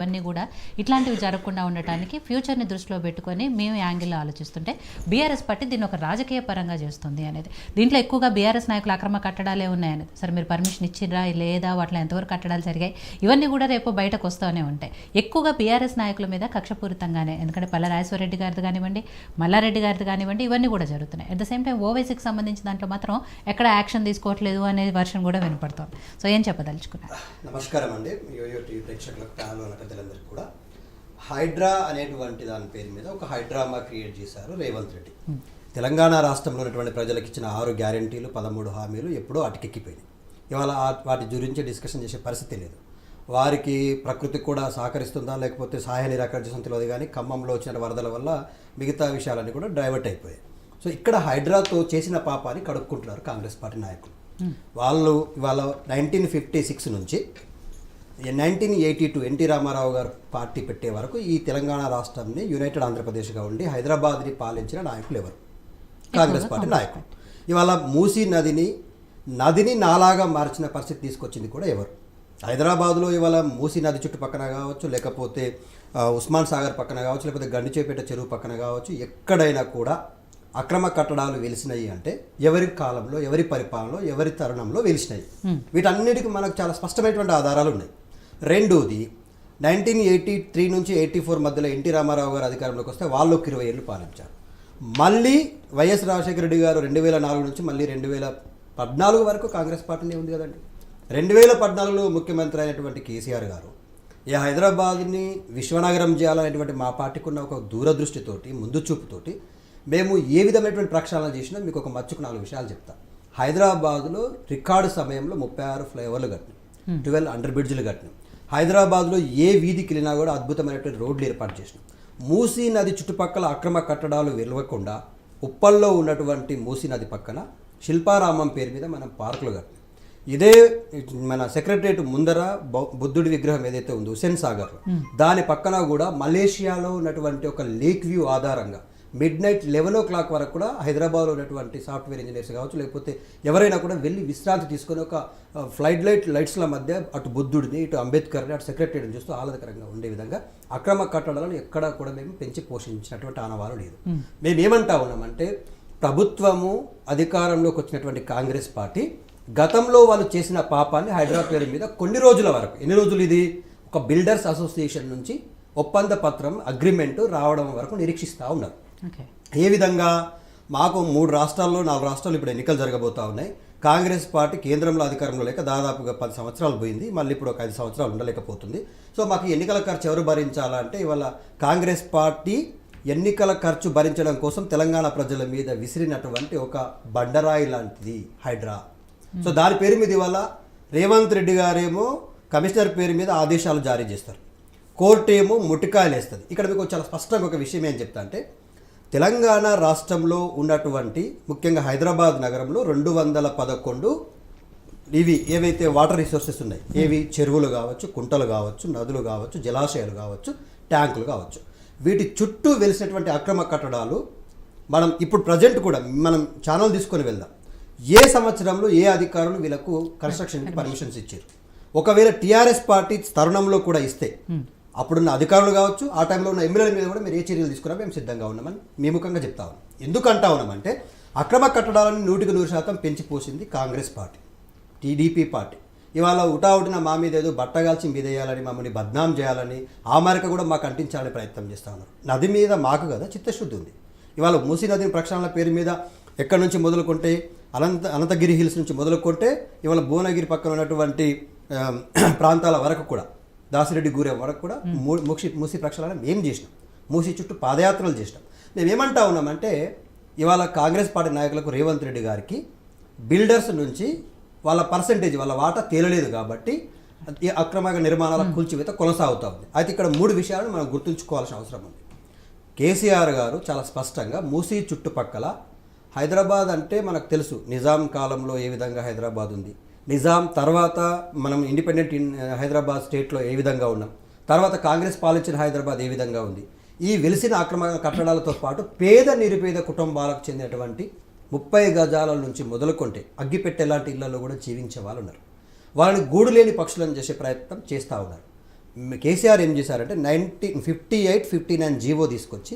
ఇవన్నీ కూడా ఇట్లాంటివి జరగకుండా ఉండటానికి ఫ్యూచర్ని దృష్టిలో పెట్టుకొని మేము యాంగిల్లో ఆలోచిస్తుంటే బీఆర్ఎస్ పార్టీ దీన్ని ఒక రాజకీయ పరంగా చేస్తుంది అనేది. దీంట్లో ఎక్కువగా బీఆర్ఎస్ నాయకులు అక్రమ కట్టడాలే ఉన్నాయనేది. సరే మీరు పర్మిషన్ ఇచ్చిరా లేదా వాటిలో ఎంతవరకు కట్టడాలు జరిగాయి ఇవన్నీ కూడా రేపు బయటకు వస్తూనే ఉంటాయి. ఎక్కువగా బీఆర్ఎస్ నాయకుల మీద కక్షపూరితంగానే, ఎందుకంటే పల్ల రాజేశ్వరరెడ్డి గారిది కానివ్వండి, మల్లారెడ్డి గారిది కానివ్వండి, ఇవన్నీ కూడా జరుగుతున్నాయి. అట్ ద సేమ్ టైం ఓవైసీకి సంబంధించిన దాంట్లో మాత్రం ఎక్కడ యాక్షన్ తీసుకోవట్లేదు అనే వర్షన్ కూడా వినపడుతుంది. సో ఏం చెప్పదలుచుకున్నారు? నమస్కారం అండి, యోయో టీవీ ప్రేక్షకులకు, ప్యానల్ పెద్దలందరికీ కూడా. హైడ్రా అనేటువంటి దాని పేరు మీద ఒక హైడ్రామా క్రియేట్ చేశారు రేవంత్ రెడ్డి. తెలంగాణ రాష్ట్రంలో ఉన్నటువంటి ప్రజలకు ఇచ్చిన 6 గ్యారంటీలు 13 హామీలు ఎప్పుడో అటుకెక్కిపోయినాయి. ఇవాళ వాటి గురించి డిస్కషన్ చేసే పరిస్థితి లేదు. వారికి ప్రకృతి కూడా సహకరిస్తుందా లేకపోతే సహాయ నిరాకరించడం తెలియదు, కానీ ఖమ్మంలో వచ్చిన వరదల వల్ల మిగతా విషయాలన్నీ కూడా డైవర్ట్ అయిపోయాయి. సో ఇక్కడ హైడ్రాతో చేసిన పాపాన్ని కడుక్కుంటున్నారు కాంగ్రెస్ పార్టీ నాయకులు. వాళ్ళు ఇవాళ 1956 నుంచి 1982 ఎన్టీ రామారావు గారు పార్టీ పెట్టే వరకు ఈ తెలంగాణ రాష్ట్రాన్ని యునైటెడ్ ఆంధ్రప్రదేశ్గా ఉండి హైదరాబాద్ని పాలించిన నాయకులు ఎవరు? కాంగ్రెస్ పార్టీ నాయకులు. ఇవాళ మూసీ నదిని నాలాగా మార్చిన పరిస్థితి తీసుకొచ్చింది కూడా ఎవరు? హైదరాబాద్లో ఇవాళ మూసీ నది చుట్టుపక్కన కావచ్చు, లేకపోతే ఉస్మాన్ సాగర్ పక్కన కావచ్చు, లేకపోతే గండిచేపేట చెరువు పక్కన కావచ్చు, ఎక్కడైనా కూడా అక్రమ కట్టడాలు వెలిసినాయి అంటే ఎవరి కాలంలో, ఎవరి పరిపాలనలో, ఎవరి తరుణంలో వెలిసినాయి. వీటన్నిటికీ మనకు చాలా స్పష్టమైనటువంటి ఆధారాలు ఉన్నాయి. రెండోది 1983 నుంచి 84 మధ్యలో ఎన్టీ రామారావు గారు అధికారంలోకి వస్తే వాళ్ళు 20 ఏళ్ళు పాలించారు. మళ్ళీ వైఎస్ రాజశేఖర రెడ్డి గారు 2004 నుంచి మళ్ళీ 2014 వరకు కాంగ్రెస్ పార్టీనే ఉంది కదండి. 2014లో ముఖ్యమంత్రి అయినటువంటి కేసీఆర్ గారు ఈ హైదరాబాద్ని విశ్వనగరం చేయాలనేటువంటి మా పార్టీకి ఉన్న ఒక దూరదృష్టితోటి, ముందు చూపుతోటి మేము ఏ విధమైనటువంటి ప్రక్షాళన చేసినా మీకు ఒక మచ్చుకు 4 విషయాలు చెప్తా. హైదరాబాద్లో రికార్డు సమయంలో 36 ఫ్లైఓవర్లు కట్టినాం, 12 అండర్ బ్రిడ్జ్లు కట్టినాం. హైదరాబాద్లో ఏ వీధికి వెళ్ళినా కూడా అద్భుతమైనటువంటి రోడ్లు ఏర్పాటు చేసినాం. మూసీ నది చుట్టుపక్కల అక్రమ కట్టడాలు వెలవకుండా ఉప్పల్లో ఉన్నటువంటి మూసీ నది పక్కన శిల్పారామం పేరు మీద మనం పార్కులు కట్టినాం. ఇదే మన సెక్రటరియట్ ముందర బుద్ధుడి విగ్రహం ఏదైతే ఉందో హుస్సేన్ సాగర్లో, దాని పక్కన కూడా మలేషియాలో ఉన్నటువంటి ఒక లేక్ వ్యూ ఆధారంగా మిడ్-నైట్ 11 o'clock వరకు కూడా హైదరాబాద్లో ఉన్నటువంటి సాఫ్ట్వేర్ ఇంజనీర్స్ కావచ్చు, లేకపోతే ఎవరైనా కూడా వెళ్ళి విశ్రాంతి తీసుకొని ఒక ఫ్లైట్ లైట్స్ల మధ్య అటు బుద్ధుడిని, ఇటు అంబేద్కర్ని, అటు సెక్రటరీని చూస్తూ ఆహ్లాదకరంగా ఉండే విధంగా అక్రమ కట్టడాలను ఎక్కడా కూడా మేము పెంచి పోషించినటువంటి ఆనవాలు లేదు. మేము ఏమంటా ఉన్నామంటే, ప్రభుత్వము అధికారంలోకి వచ్చినటువంటి కాంగ్రెస్ పార్టీ గతంలో వాళ్ళు చేసిన పాపాన్ని హైదరాబాద్ పేరు మీద కొన్ని రోజుల వరకు, ఎన్ని రోజులు ఇది, ఒక బిల్డర్స్ అసోసియేషన్ నుంచి ఒప్పంద పత్రం అగ్రిమెంటు రావడం వరకు నిరీక్షిస్తూ ఉన్నారు. ఏ విధంగా? మాకు 3 రాష్ట్రాల్లో 4 రాష్ట్రాలు ఇప్పుడు ఎన్నికలు జరగబోతూ ఉన్నాయి. కాంగ్రెస్ పార్టీ కేంద్రంలో అధికారంలో లేక దాదాపుగా 10 సంవత్సరాలు పోయింది, మళ్ళీ ఇప్పుడు ఒక 5 సంవత్సరాలు ఉండలేకపోతుంది. సో మాకు ఎన్నికల ఖర్చు ఎవరు భరించాలంటే ఇవాళ కాంగ్రెస్ పార్టీ ఎన్నికల ఖర్చు భరించడం కోసం తెలంగాణ ప్రజల మీద విసిరినటువంటి ఒక బండరాయి లాంటిది హైడ్రా. సో దాని పేరు మీద ఇవాళ రేవంత్ రెడ్డి గారేమో కమిషనర్ పేరు మీద ఆదేశాలు జారీ చేస్తారు, కోర్టు ఏమో ముట్టికాయలు వేస్తుంది. ఇక్కడ మీకు చాలా స్పష్టంగా ఒక విషయం ఏం చెప్తా అంటే, తెలంగాణ రాష్ట్రంలో ఉన్నటువంటి ముఖ్యంగా హైదరాబాద్ నగరంలో 211 ఇవి ఏవైతే వాటర్ రిసోర్సెస్ ఉన్నాయి, ఏవి చెరువులు కావచ్చు, కుంటలు కావచ్చు, నదులు కావచ్చు, జలాశయాలు కావచ్చు, ట్యాంకులు కావచ్చు, వీటి చుట్టూ వెలిసినటువంటి అక్రమ కట్టడాలు మనం ఇప్పుడు ప్రజెంట్ కూడా మనం ఛానల్ తీసుకొని వెళ్దాం. ఏ సంవత్సరంలో ఏ అధికారులు వీళ్ళకు కన్స్ట్రక్షన్కి పర్మిషన్స్ ఇచ్చారు? ఒకవేళ టీఆర్ఎస్ పార్టీ తరుణంలో కూడా ఇస్తే అప్పుడున్న అధికారులు కావచ్చు, ఆ టైంలో ఉన్న ఎమ్మెల్యేల మీద కూడా మీరు ఏ చర్యలు తీసుకున్నా మేము సిద్ధంగా ఉన్నామని మేము ముఖంగా చెప్తా ఉన్నాం. ఎందుకంటా ఉన్నామంటే, అక్రమ కట్టడాలను 100% పెంచిపోసింది కాంగ్రెస్ పార్టీ, టీడీపీ పార్టీ. ఇవాళ ఉటావుటిన మా మీద ఏదో బట్టగాల్చి మీదేయాలని, మమ్మల్ని బద్నాం చేయాలని, ఆ మేరకు కూడా మాకు అంటించాలని ప్రయత్నం చేస్తూ ఉన్నారు. నది మీద మాకు కదా చిత్తశుద్ధి ఉంది. ఇవాళ మూసీ నదిని ప్రక్షాళన పేరు మీద ఎక్కడి నుంచి మొదలుకుంటే అనంతగిరి హిల్స్ నుంచి మొదలుకుంటే ఇవాళ భువనగిరి పక్కన ఉన్నటువంటి ప్రాంతాల వరకు కూడా, దాసిరెడ్డి గూరెం వరకు కూడా మూసీ ప్రక్షాళన ఏం చేసినాం. మూసీ చుట్టూ పాదయాత్రలు చేసినాం. మేమేమంటా ఉన్నామంటే, ఇవాళ కాంగ్రెస్ పార్టీ నాయకులకు రేవంత్ రెడ్డి గారికి బిల్డర్స్ నుంచి వాళ్ళ పర్సంటేజ్, వాళ్ళ వాటా తేలలేదు కాబట్టి ఈ అక్రమ నిర్మాణాల కూల్చివేత కొనసాగుతూ ఉంది. అయితే ఇక్కడ 3 విషయాలను మనం గుర్తుంచుకోవాల్సిన అవసరం ఉంది. కేసీఆర్ గారు చాలా స్పష్టంగా మూసీ చుట్టుపక్కల, హైదరాబాద్ అంటే మనకు తెలుసు నిజాం కాలంలో ఏ విధంగా హైదరాబాద్ ఉంది, నిజాం తర్వాత మనం ఇండిపెండెంట్ హైదరాబాద్ స్టేట్లో ఏ విధంగా ఉన్నాం, తర్వాత కాంగ్రెస్ పాలించిన హైదరాబాద్ ఏ విధంగా ఉంది. ఈ వెలిసిన అక్రమ కట్టడాలతో పాటు పేద నిరుపేద కుటుంబాలకు చెందినటువంటి 30 గజాల నుంచి మొదలుకుంటే అగ్గిపెట్టెలాంటి ఇళ్లలో కూడా జీవించే వాళ్ళు ఉన్నారు. వాళ్ళని గూడు లేని పక్షులను చేసే ప్రయత్నం చేస్తూ ఉన్నారు. కేసీఆర్ ఏం చేశారంటే 1958-59 జీవో తీసుకొచ్చి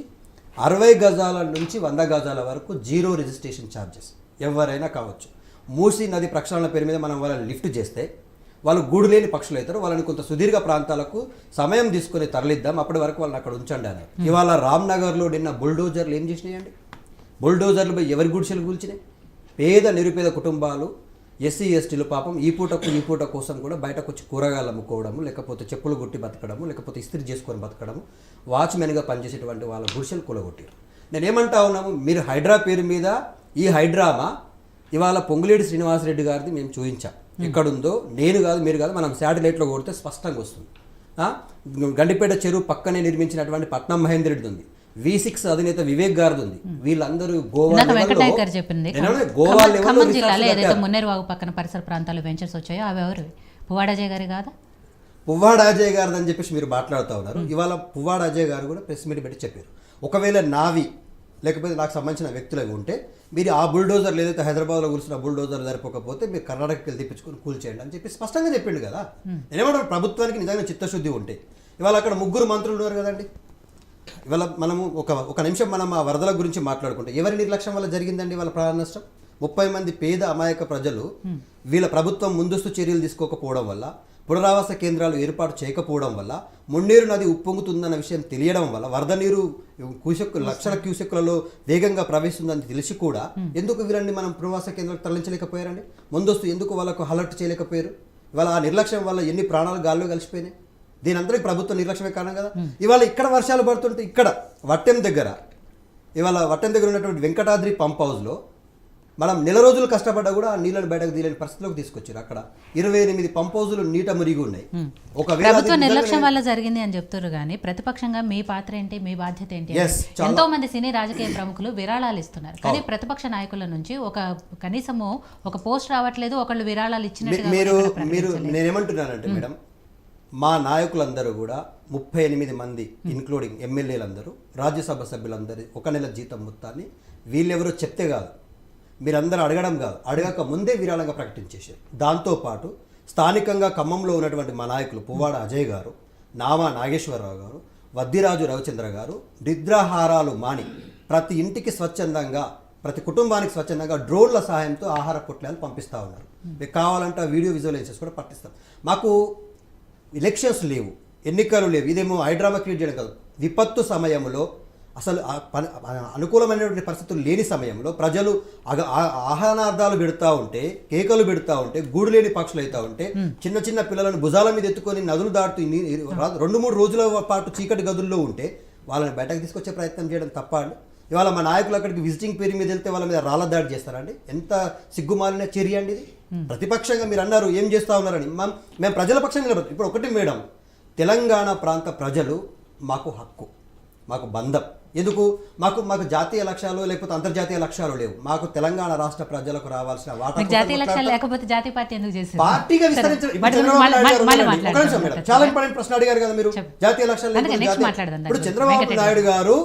60 గజాల నుంచి 100 గజాల వరకు జీరో రిజిస్ట్రేషన్ ఛార్జెస్ ఎవరైనా కావచ్చు. మూసీ నది ప్రక్షాళన పేరు మీద మనం వాళ్ళని లిఫ్ట్ చేస్తే వాళ్ళు గూడు లేని పక్షులు అవుతారు, వాళ్ళని కొంత సుదీర్ఘ ప్రాంతాలకు సమయం తీసుకొని తరలిద్దాం, అప్పటి వరకు వాళ్ళని అక్కడ ఉంచండి అన్నారు. ఇవాళ రామ్నగర్లో నిన్న బుల్డోజర్లు ఏం చేసినాయండి? బుల్డోజర్లు పోయి ఎవరి గుడిసెలు కూల్చినాయి? పేద నిరుపేద కుటుంబాలు, ఎస్సీ ఎస్టీలు పాపం ఈ పూట కోసం కూడా బయటకు వచ్చి కూరగాయలు అమ్ముకోవడము, లేకపోతే చెప్పులు గుట్టి బతకడము, లేకపోతే ఇస్త్రీ చేసుకొని బతకడము, వాచ్మెన్గా పనిచేసేటువంటి వాళ్ళ గుడిసెలు కూలగొట్టారు. నేనేమంటా ఉన్నాము, మీరు హైడ్రా పేరు మీద ఈ హైడ్రామా ఇవాళ పొంగులేటి శ్రీనివాసరెడ్డి గారిది మేము చూపించాం. ఎక్కడుందో నేను కాదు మీరు కాదు, మనం శాటిలైట్లో కొడితే స్పష్టంగా వస్తుంది. గండిపేట చెరువు పక్కనే నిర్మించినటువంటి పట్నం మహేందర్ రెడ్డి ఉంది, V6 అధినేత వివేక్ గారిది ఉంది. వీళ్ళందరూ ఖమ్మం జిల్లాలో ఏదైతే మున్నేరువాగు పక్కన పరిసర ప్రాంతాలు వెంచర్స్ వచ్చాయో అవి ఎవరు? పువ్వాడ అజయ్ గారి కాదా? పువ్వాడ అజయ్ గారిది అని చెప్పేసి మీరు మాట్లాడుతూ ఉన్నారు. ఇవాళ పువ్వాడ అజయ్ గారు కూడా ప్రెస్ మీట్ పెట్టి చెప్పారు, ఒకవేళ నావి లేకపోతే నాకు సంబంధించిన వ్యక్తులు ఉంటే మీరు ఆ బుల్డోజర్లు ఏదైతే హైదరాబాద్లో కూల్చిన బుల్డోజర్ సరిపోకపోతే మీరు కర్ణాటకకి వెళ్ళి తెప్పించుకొని కూల్చేయండి అని చెప్పి స్పష్టంగా చెప్పిండు కదా. నేనేమంటాను, ప్రభుత్వానికి నిజంగా చిత్తశుద్ధి ఉంటే ఇవాళ అక్కడ 3 మంత్రులు ఉన్నారు కదండి. ఇవాళ మనము ఒక నిమిషం మనం ఆ వరదల గురించి మాట్లాడుకుంటే ఎవరి నిర్లక్ష్యం వల్ల జరిగిందండి వాళ్ళ ప్రాణ నష్టం? 30 మంది పేద అమాయక ప్రజలు వీళ్ళ ప్రభుత్వం ముందస్తు చర్యలు తీసుకోకపోవడం వల్ల, పునరావాస కేంద్రాలు ఏర్పాటు చేయకపోవడం వల్ల, మున్నేరు నది ఉప్పొంగుతుందన్న విషయం తెలియడం వల్ల, వరద నీరు లక్షల క్యూసెక్కులలో వేగంగా ప్రవేశిస్తుందని తెలిసి కూడా ఎందుకు వీళ్ళని మనం పునరావాస కేంద్రాలకు తరలించలేకపోయారండి? ముందస్తు ఎందుకు వాళ్ళకు అలర్ట్ చేయలేకపోయారు? ఇవాళ ఆ నిర్లక్ష్యం వల్ల ఎన్ని ప్రాణాలు గాల్లో కలిసిపోయినాయి. దీని అందరికీ ప్రభుత్వం నిర్లక్ష్యమే కారణం కదా. ఇవాళ ఇక్కడ వర్షాలు పడుతుంటే ఇక్కడ వట్టెం దగ్గర ఉన్నటువంటి వెంకటాద్రి పంప్ హౌస్లో మనం నెల రోజులు కష్టపడ్డా కూడా ఆ నీళ్ళని బయటకు తీయలేని పరిస్థితిలోకి తీసుకొచ్చారు. అక్కడ 28 పంప్ హౌజులు నీట మురిగి ఉన్నాయి. ప్రభుత్వ నిర్లక్ష్యం వల్ల జరిగింది అని చెప్తారు కానీ ప్రతిపక్షంగా మీ పాత్ర ఏంటి, మీ బాధ్యత ఏంటి? ఎంతో మంది సినీ రాజకీయ ప్రముఖులు విరాళాలు ఇస్తున్నారు, కానీ ప్రతిపక్ష నాయకుల నుంచి కనీసము ఒక పోస్ట్ రావట్లేదు, ఒకళ్ళు విరాళాలు ఇచ్చినట్టు. మీరు నేనేమంటున్నానంటే మేడం, మా నాయకులందరూ కూడా 38 మంది ఇన్క్లూడింగ్ ఎమ్మెల్యేలందరూ, రాజ్యసభ సభ్యులందరూ 1 నెల జీతం మొత్తాన్ని వీళ్ళెవరో చెప్తే కాదు, మీరందరూ అడగడం కాదు, అడగక ముందే విరాళంగా ప్రకటించేశారు. దాంతోపాటు స్థానికంగా ఖమ్మంలో ఉన్నటువంటి మా నాయకులు పువ్వాడ అజయ్ గారు, నామా నాగేశ్వరరావు గారు, వద్దిరాజు రవిచంద్ర గారు నిద్రాహారాలు మాని ప్రతి ఇంటికి స్వచ్ఛందంగా, ప్రతి కుటుంబానికి స్వచ్ఛందంగా డ్రోన్ల సహాయంతో ఆహార పొట్లాలు పంపిస్తూ ఉన్నారు. మీకు కావాలంటే ఆ వీడియో విజువలైజేషన్స్ కూడా పట్టిస్తాం. మాకు ఎలక్షన్స్ లేవు, ఎన్నికలు లేవు, ఇదేమో హైడ్రామా క్రియేట్ చేయడం కాదు. విపత్తు సమయంలో అసలు అనుకూలమైనటువంటి పరిస్థితులు లేని సమయంలో ప్రజలు ఆహారార్థాలు పెడతా ఉంటే, కేకలు పెడతా ఉంటే, గూడు లేని పక్షులు అవుతా ఉంటే, చిన్న చిన్న పిల్లలను భుజాల మీద ఎత్తుకొని నదులు దాటుతూ 2-3 రోజుల పాటు చీకటి గదుల్లో ఉంటే వాళ్ళని బయటకు తీసుకొచ్చే ప్రయత్నం చేయడం తప్ప అండి? ఇవాళ మా నాయకులు అక్కడికి విజిటింగ్ పేరు మీద వెళ్తే వాళ్ళ మీద రాళ్ళ దాడి చేస్తారండి? ఎంత సిగ్గుమాలిన చర్య అండి ఇది. ప్రతిపక్షంగా మీరు అన్నారు ఏం చేస్తూ ఉన్నారని, మేము ప్రజల పక్షంగా నిలబడతాం. ఇప్పుడు ఒకటి మేడం, తెలంగాణ ప్రాంత ప్రజలు మాకు హక్కు, మాకు బంధం. ఎందుకు? మాకు జాతీయ లక్ష్యాలు లేకపోతే అంతర్జాతీయ లక్ష్యాలు లేవు. మాకు తెలంగాణ రాష్ట్ర ప్రజలకు రావాల్సిన వాటా జాతీయ లక్ష్యాలు లేకపోతే జాతీయ పార్టీ ఎందుకు చేశారు? పార్టీగా విస్తరించారు. చాలా ఇంపార్టెంట్ ప్రశ్న అడిగారు కదా మీరు, జాతీయ లక్ష్యాలు. ఇప్పుడు చంద్రబాబు నాయుడు గారు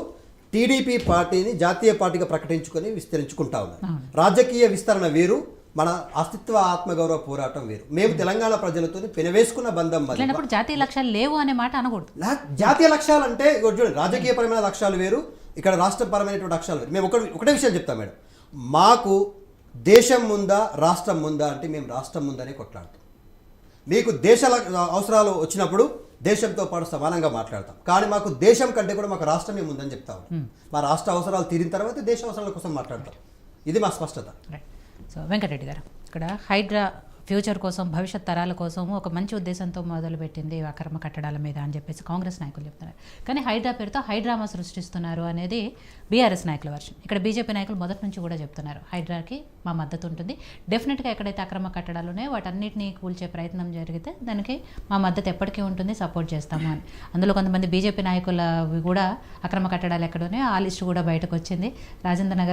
టీడీపీ పార్టీని జాతీయ పార్టీగా ప్రకటించుకొని విస్తరించుకుంటా ఉన్నారు. రాజకీయ విస్తరణ వేరు, మన అస్తిత్వ ఆత్మగౌరవ పోరాటం వేరు. మేము తెలంగాణ ప్రజలతో పెనవేసుకున్న బంధం. జాతీయ లక్ష్యాలు లేవు అనే మాట అనకూడదు. జాతీయ లక్ష్యాలు అంటే చూడండి, రాజకీయపరమైన లక్ష్యాలు వేరు, ఇక్కడ రాష్ట్రపరమైనటువంటి లక్ష్యాలు వేరు. మేము ఒకటే విషయం చెప్తాం మేడం, మాకు దేశం ముందా రాష్ట్రం ముందా అంటే మేము రాష్ట్రం ముందనే కొట్లాడతాం. మీకు దేశ అవసరాలు వచ్చినప్పుడు దేశంతో పాటు సమానంగా మాట్లాడతాం, కానీ మాకు దేశం కంటే కూడా మాకు రాష్ట్రమే ముందని చెప్తాం. మా రాష్ట్ర అవసరాలు తీరిన తర్వాత దేశ అవసరాల కోసం మాట్లాడతాం. ఇది మా స్పష్టత. సో వెంకటరెడ్డి గారు, ఇక్కడ హైడ్రా ఫ్యూచర్ కోసం, భవిష్యత్ తరాల కోసం ఒక మంచి ఉద్దేశంతో మొదలుపెట్టింది అక్రమ కట్టడాల మీద అని చెప్పేసి కాంగ్రెస్ నాయకులు చెప్తున్నారు. కానీ హైడ్రా పేరుతో హైడ్రామా సృష్టిస్తున్నారు అనేది బీఆర్ఎస్ నాయకుల వర్షన్. ఇక్కడ బీజేపీ నాయకులు మొదటి నుంచి కూడా చెప్తున్నారు హైడ్రాకి మా మద్దతు ఉంటుంది, డెఫినెట్గా ఎక్కడైతే అక్రమ కట్టడాలు ఉన్నాయో వాటన్నిటినీ కూల్చే ప్రయత్నం జరిగితే దానికి మా మద్దతు ఎప్పటికీ ఉంటుంది, సపోర్ట్ చేస్తాము అని. అందులో కొంతమంది బీజేపీ నాయకుల కూడా అక్రమ కట్టడాలు ఎక్కడ ఉన్నాయో ఆ లిస్టు కూడా బయటకు వచ్చింది. రాజేంద్ర నగర్